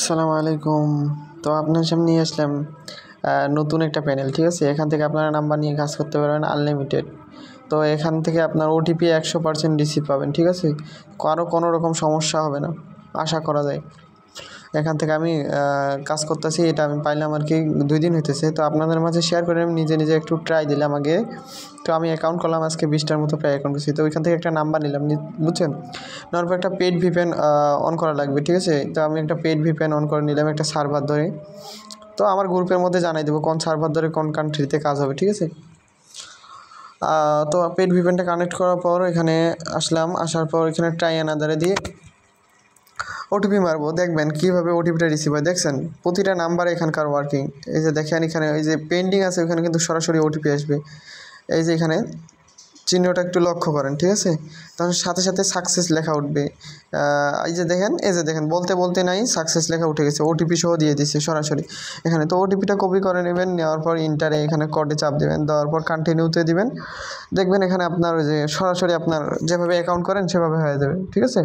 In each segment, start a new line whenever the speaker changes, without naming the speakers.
আসসালামু আলাইকুম। তো আপনার সামনে নিয়ে আসলাম নতুন একটা প্যানেল, ঠিক আছে? এখান থেকে আপনারা নাম্বার নিয়ে কাজ করতে পারবেন আনলিমিটেড। তো এখান থেকে আপনার ওটিপি 100% রিসিভ পাবেন, ঠিক আছে? কারো কোনো রকম সমস্যা হবে না, আশা করা যায়। এখান থেকে আমি কাজ করতেছি, এটা আমি পাইলাম আর কি 2 দিন হইতেছে। তো আপনাদের মাঝে শেয়ার করে আমি নিজে নিজে একটু ট্রাই দিলাম আগে। তো আমি অ্যাকাউন্ট করলাম আজকে 20টার মতো প্রায় অ্যাকাউন্ট করছি। তো ওইখান থেকে একটা নাম্বার নিলাম, বুঝছেন? নেওয়ার পর একটা পেইড ভিপিএন অন করা লাগবে, ঠিক আছে? তো আমি একটা পেইড ভিপিএন অন করে নিলাম একটা সার্ভার ধরে। তো আমার গ্রুপের মধ্যে জানাই দেবো কোন সার্ভার ধরে কোন কান্ট্রিতে কাজ হবে, ঠিক আছে? তো পেইড ভিপিএনটা কানেক্ট করার পর এখানে আসলাম, আসার পর এখানে ট্রাই অ্যানাদারে দিয়ে ওটিপি মারবো, দেখবেন কীভাবে ওটিপিটা রিসিভ হয়। দেখছেন প্রতিটা নাম্বারে এখানকার ওয়ার্কিং। এই যে দেখেন এখানে এই যে পেন্ডিং আছে, ওখানে কিন্তু সরাসরি ওটিপি আসবে। এই যে এখানে চিহ্নটা একটু লক্ষ্য করেন, ঠিক আছে? তখন সাথে সাথে সাকসেস লেখা উঠবে। এই যে দেখেন বলতে বলতে নাই সাকসেস লেখা উঠে গেছে, ওটিপি সহ দিয়ে দিচ্ছে সরাসরি এখানে। তো ওটিপিটা কপি করে নেবেন, নেওয়ার পর ইন্টারে এখানে কোডে চাপ দেবেন, দেওয়ার পর কন্টিনিউতে দিবেন। দেখবেন এখানে আপনার ওই যে সরাসরি আপনার যেভাবে অ্যাকাউন্ট করেন সেভাবে হয়ে যাবে, ঠিক আছে?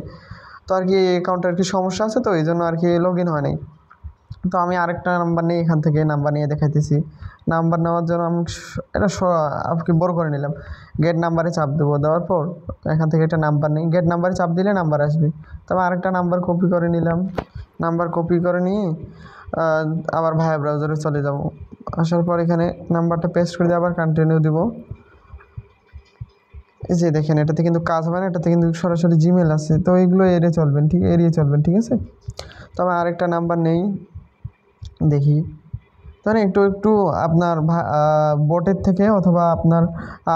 তো আর কি অ্যাকাউন্টে আর কি সমস্যা আছে, তো এই জন্য আর কি লগ ইন হয় নাই। তো আমি আরেকটা নাম্বার নিয়ে এখান থেকে নাম্বার নিয়ে দেখাইতেছি। নাম্বার নেওয়ার জন্য আমি এটা আর কি বড় করে নিলাম। গেট নাম্বারে চাপ দেবো, দেওয়ার পর এখান থেকে একটা নাম্বার নিই, গেট নাম্বারে চাপ দিলে নাম্বার আসবে। তবে আরেকটা নাম্বার কপি করে নিলাম। নাম্বার কপি করে নিয়ে আবার ভায়া ব্রাউজারে চলে যাব। আসার পর এখানে নাম্বারটা পেস্ট করে দিয়ে আবার কন্টিনিউ দিব। এই যে দেখেন এটাতে কিন্তু কাজ হবে না, এটাতে কিন্তু সরাসরি জিমেল আছে। তো এইগুলো এড়িয়ে চলবেন, ঠিক আছে? তবে আরেকটা নাম্বার নেই, দেখি। তাহলে একটু একটু আপনার বোটের থেকে অথবা আপনার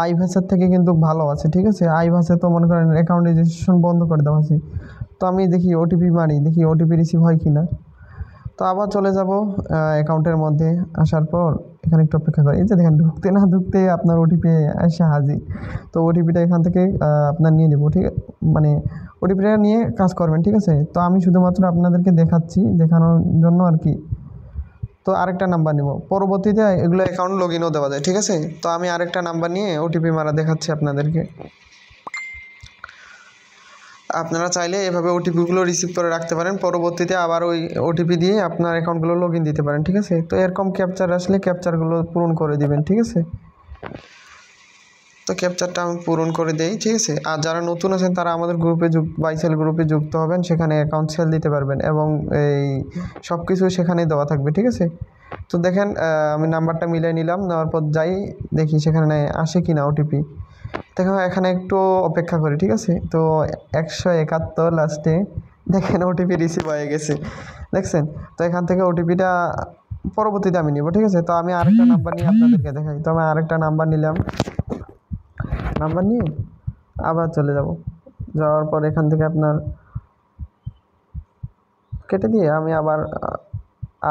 আইভাসের থেকে কিন্তু ভালো আছে, ঠিক আছে? আইভাসে তো মনে করেন অ্যাকাউন্ট রেজিস্ট্রেশন বন্ধ করে দেওয়া আছে। তো আমি দেখি ওটিপি মারি, দেখি ওটিপি রিসিভ হয় কি না। তো আবার চলে যাব অ্যাকাউন্টের মধ্যে। আসার পর এখানে একটু অপেক্ষা করি। এই যে দেখেন ঢুকতে না ঢুকতে আপনার ওটিপি এসে হাজির। তো ওটিপিটা এখান থেকে আপনার নিয়ে নেব, ঠিক মানে ওটিপিটা নিয়ে কাজ করবেন, ঠিক আছে? তো আমি শুধুমাত্র আপনাদেরকে দেখানোর জন্য আর কি। তো আরেকটা নাম্বার নিব, পরবর্তীতে এগুলো অ্যাকাউন্ট লগ ইনও দেওয়া যায়, ঠিক আছে? তো আমি আরেকটা নাম্বার নিয়ে ওটিপি মারা দেখাচ্ছি আপনাদেরকে। আপনারা চাইলে এভাবে ওটিপিগুলো রিসিভ করে রাখতে পারেন, পরবর্তীতে আবার ওই ওটিপি দিয়ে আপনার অ্যাকাউন্টগুলো লগ ইন দিতে পারেন, ঠিক আছে? তো এরকম ক্যাপচার আসলে ক্যাপচারগুলো পূরণ করে দিবেন, ঠিক আছে? তো ক্যাপচারটা আমি পূরণ করে দেই, ঠিক আছে? আর যারা নতুন আছেন তারা আমাদের গ্রুপে বাইসেল গ্রুপে যুক্ত হবেন, সেখানে অ্যাকাউন্ট সেল দিতে পারবেন এবং এই সব কিছু সেখানেই দেওয়া থাকবে, ঠিক আছে? তো দেখেন আমি নাম্বারটা মিলিয়ে নিলাম, নেওয়ার পর যাই দেখি সেখানে আসে কি না ওটিপি। দেখো এখানে একটু অপেক্ষা করি, ঠিক আছে? তো 171 লাস্টে দেখেন ওটিপি রিসিভ হয়ে গেছে, দেখছেন? তো এখান থেকে ওটিপিটা পরবর্তীতে আমি নিব, ঠিক আছে? তো আমি আরেকটা নাম্বার নিয়ে আপনাদেরকে দেখাই। তো আমি আরেকটা নাম্বার নিলাম, নাম্বার নিয়ে আবার চলে যাব। যাওয়ার পর এখান থেকে আপনার কেটে দিয়ে আমি আবার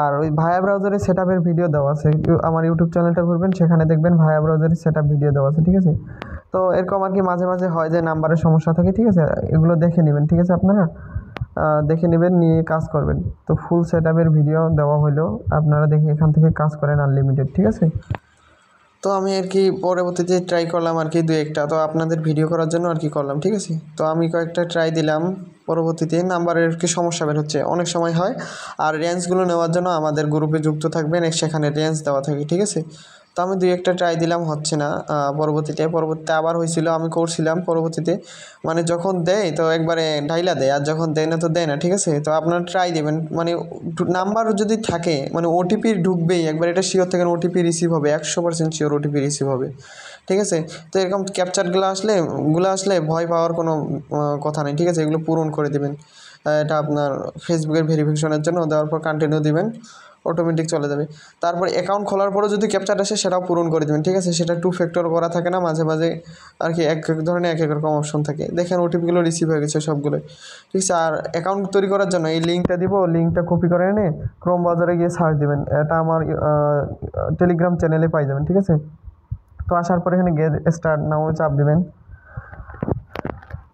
আর ওই ভায়া ব্রাউজারের সেটআপের ভিডিও দেওয়া আছে, আমার ইউটিউব চ্যানেলটা ঘুরবেন, সেখানে দেখবেন ভায়া ব্রাউজারের সেটআপ ভিডিও দেওয়া আছে, ঠিক আছে? তো এরকম আর কি মাঝে মাঝে হয় যে নাম্বারের সমস্যা থাকে, ঠিক আছে? এগুলো দেখে নেবেন, ঠিক আছে? আপনারা দেখে নেবেন, নিয়ে কাজ করবেন। তো ফুল সেটআপের ভিডিও দেওয়া হলো, আপনারা দেখে এখান থেকে কাজ করেন আনলিমিটেড, ঠিক আছে? তো আমি আর কি পরবর্তীতে ট্রাই করলাম আর কি 2-1টা, তো আপনাদের ভিডিও করার জন্য আর কি করলাম, ঠিক আছে? তো আমি কয়েকটা ট্রাই দিলাম, পরবর্তীতে নাম্বারের কি সমস্যা বের হচ্ছে অনেক সময় হয়। আর রেঞ্জগুলো নেওয়ার জন্য আমাদের গ্রুপে যুক্ত থাকবেন, সেখানে রেঞ্জ দেওয়া থাকে, ঠিক আছে? তো আমি 2-1টা ট্রাই দিলাম, হচ্ছে না। পরবর্তীতে আবার হয়েছিল, আমি করছিলাম পরবর্তীতে। মানে যখন দেয় তো একবারে ঢাইলা দেয়, আর যখন দেয় না তো দেয় না, ঠিক আছে? তো আপনারা ট্রাই দেবেন, মানে নাম্বার যদি থাকে মানে ওটিপি ঢুকবেই একবার, এটা শিওর থাকেন ওটিপি রিসিভ হবে, 100% শিওর ওটিপি রিসিভ হবে, ঠিক আছে? তো এরকম ক্যাপচারগুলো আসলে ভয় পাওয়ার কোনো কথা নেই, ঠিক আছে? এগুলো পূরণ করে দেবেন। এটা আপনার ফেসবুকের ভেরিফিকেশনের জন্য দেওয়ার পর কন্টিনিউ দিবেন, অটোমেটিক চলে যাবে। তারপর অ্যাকাউন্ট খোলার পরেও যদি ক্যাপচার আসে সেটাও পূরণ করে দেবেন, ঠিক আছে? সেটা 2 ফ্যাক্টর করা থাকে না, মাঝে মাঝে আর কি এক এক ধরনের এক এক রকম অপশন থাকে। দেখেন ওটিপিগুলো রিসিভ হয়ে গেছে সবগুলোই, ঠিক আছে? আর অ্যাকাউন্ট তৈরি করার জন্য এই লিঙ্কটা দিব, লিঙ্কটা কপি করে এনে ক্রোম ব্রাউজারে গিয়ে সার্চ দেবেন, এটা আমার টেলিগ্রাম চ্যানেলে পাই যাবেন, ঠিক আছে? তো আসার পর এখানে গেট স্টার্ট নাও চাপ দেবেন,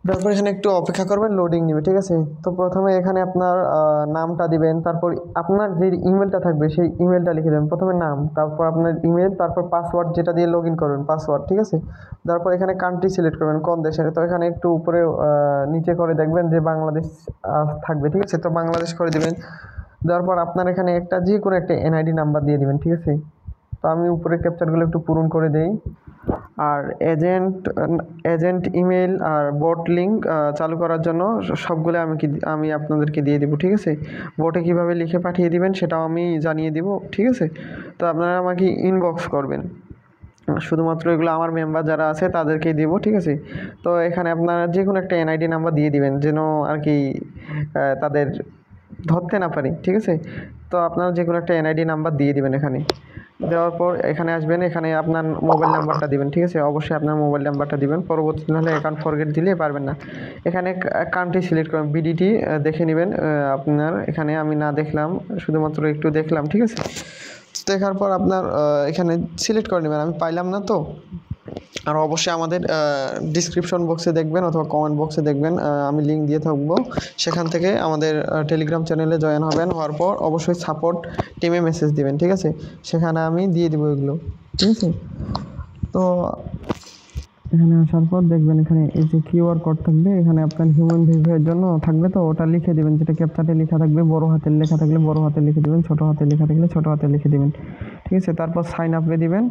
তারপর এখানে একটু অপেক্ষা করবেন, লোডিং নেবে, ঠিক আছে? তো প্রথমে এখানে আপনার নামটা দিবেন, তারপর আপনার যে ইমেলটা থাকবে সেই ইমেলটা লিখে দেবেন। প্রথমে নাম, তারপর আপনার ইমেল, তারপর পাসওয়ার্ড যেটা দিয়ে লগ ইন করবেন পাসওয়ার্ড, ঠিক আছে? তারপর এখানে কান্ট্রি সিলেক্ট করবেন কোন দেশের। তো এখানে একটু উপরে নিচে করে দেখবেন যে বাংলাদেশ থাকবে, ঠিক আছে? তো বাংলাদেশ করে দেবেন। দেওয়ার পর আপনার এখানে একটা যে কোনো একটা এনআইডি নাম্বার দিয়ে দিবেন, ঠিক আছে। তো আমি উপরে ক্যাপচারগুলো একটু পূরণ করে দেই। আর এজেন্ট ইমেল আর বট লিঙ্ক চালু করার জন্য সবগুলো আমি আপনাদেরকে দিয়ে দিব, ঠিক আছে। বটে কীভাবে লিখে পাঠিয়ে দিবেন সেটাও আমি জানিয়ে দিব, ঠিক আছে। তো আপনারা আমাকে ইনবক্স করবেন, শুধুমাত্র এগুলো আমার মেম্বার যারা আছে তাদেরকেই দিব, ঠিক আছে। তো এখানে আপনারা যে কোনো একটা এনআইডি নাম্বার দিয়ে দিবেন যেন আর কি তাদের ধরতে না পারি, ঠিক আছে। তো আপনারা যে কোনো একটা এনআইডি নাম্বার দিয়ে দিবেন। এখানে দেওয়ার পর এখানে আসবেন, এখানে আপনার মোবাইল নাম্বারটা দিবেন, ঠিক আছে। অবশ্যই আপনার মোবাইল নাম্বারটা দিবেন, পরবর্তীতে নাহলে অ্যাকাউন্ট ফরগেট দিলে পারবেন না। এখানে কান্ট্রি সিলেক্ট করবেন, বিডিটি দেখে নেবেন আপনার। এখানে আমি না দেখলাম, শুধুমাত্র একটু দেখলাম, ঠিক আছে। দেখার পর আপনার এখানে সিলেক্ট করে নেবেন, আমি পাইলাম না তো। আর অবশ্যই আমাদের ডিসক্রিপশন বক্সে দেখবেন অথবা কমেন্ট বক্সে দেখবেন, আমি লিঙ্ক দিয়ে থাকবো, সেখান থেকে আমাদের টেলিগ্রাম চ্যানেলে জয়েন হবেন। হওয়ার পর অবশ্যই সাপোর্ট টিমে মেসেজ দিবেন, ঠিক আছে। সেখানে আমি দিয়ে দেবো এগুলো, ঠিক আছে। তো এখানে আসার পর দেখবেন এখানে এই যে কিউআর কোড থাকবে, এখানে আপনার হিউম্যান ভেরিফাইয়ের জন্য থাকবে, তো ওটা লিখে দেবেন, যেটা ক্যাপচাতে লেখা থাকবে। বড় হাতের লেখা থাকলে বড় হাতে লিখে দেবেন, ছোট হাতে লেখা থাকলে ছোট হাতে লিখে দেবেন, ঠিক আছে। তারপর সাইন আপে দিবেন,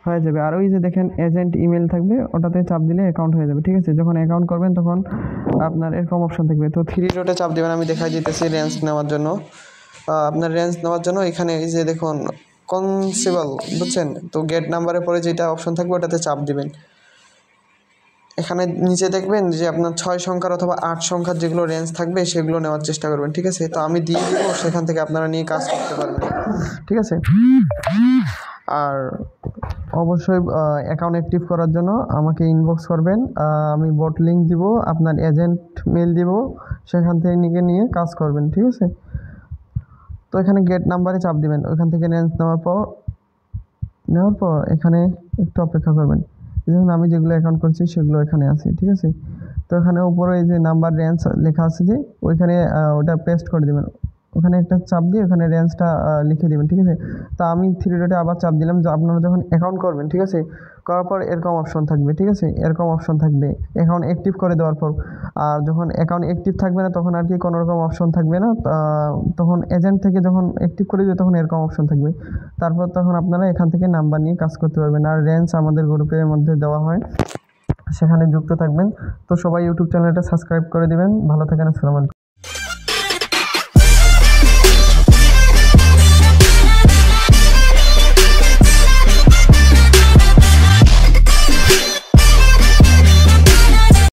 হয়ে যাবে। আর ওই যে দেখেন এজেন্ট ইমেল থাকবে, ওটাতে চাপ দিলে অ্যাকাউন্ট হয়ে যাবে, ঠিক আছে। যখন অ্যাকাউন্ট করবেন তখন আপনার এরকম অপশন থাকবে, তো থ্রি ডটে চাপ দেবেন। আমি দেখাই দিতেছি রেঞ্জ নেওয়ার জন্য। আপনার রেঞ্জ নেওয়ার জন্য এখানে এই যে দেখুন কনসেবল, বুঝছেন তো, গেট নাম্বারের পরে যেটা অপশন থাকবে ওটাতে চাপ দিবেন। এখানে নিচে দেখবেন যে আপনার 6 সংখ্যার অথবা 8 সংখ্যার যেগুলো রেঞ্জ থাকবে সেগুলো নেওয়ার চেষ্টা করবেন, ঠিক আছে। তো আমি দিয়ে দিব, সেখান থেকে আপনারা নিয়ে কাজ করতে পারবেন, ঠিক আছে। আর অবশ্যই অ্যাকাউন্ট অ্যাক্টিভ করার জন্য আমাকে ইনবক্স করবেন, আমি বট লিঙ্ক দিব, আপনার এজেন্ট মেল দিব, সেখান থেকে নিয়ে কাজ করবেন, ঠিক আছে। তো এখানে গেট নাম্বারে চাপ দিবেন, ওইখান থেকে রেঞ্জ নেওয়ার পর এখানে একটু অপেক্ষা করবেন। যেমন আমি যেগুলো অ্যাকাউন্ট করছি সেগুলো এখানে আছে, ঠিক আছে। তো এখানে উপরে এই যে নাম্বার রেঞ্জ লেখা আছে যে ওইখানে ওটা পেস্ট করে দেবেন, ওখানে একটা চাপ দিয়ে ওখানে রেঞ্জটা লিখে দেবেন, ঠিক আছে। তা আমি থ্রি ডটে আবার চাপ দিলাম, যে আপনারা যখন অ্যাকাউন্ট করবেন, ঠিক আছে, করার পর এরকম অপশন থাকবে, ঠিক আছে। এরকম অপশন থাকবে অ্যাকাউন্ট অ্যাক্টিভ করে দেওয়ার পর। আর যখন অ্যাকাউন্ট অ্যাক্টিভ থাকবে না তখন আর কি কোনো রকম অপশন থাকবে না, তখন এজেন্ট থেকে যখন অ্যাক্টিভ করে দেবে তখন এরকম অপশন থাকবে। তারপর তখন আপনারা এখান থেকে নাম্বার নিয়ে কাজ করতে পারবেন। আর রেঞ্জ আমাদের গ্রুপের মধ্যে দেওয়া হয়, সেখানে যুক্ত থাকবেন। তো সবাই ইউটিউব চ্যানেলটা সাবস্ক্রাইব করে দিবেন। ভালো থাকেন, আসসালামু আলাইকুম।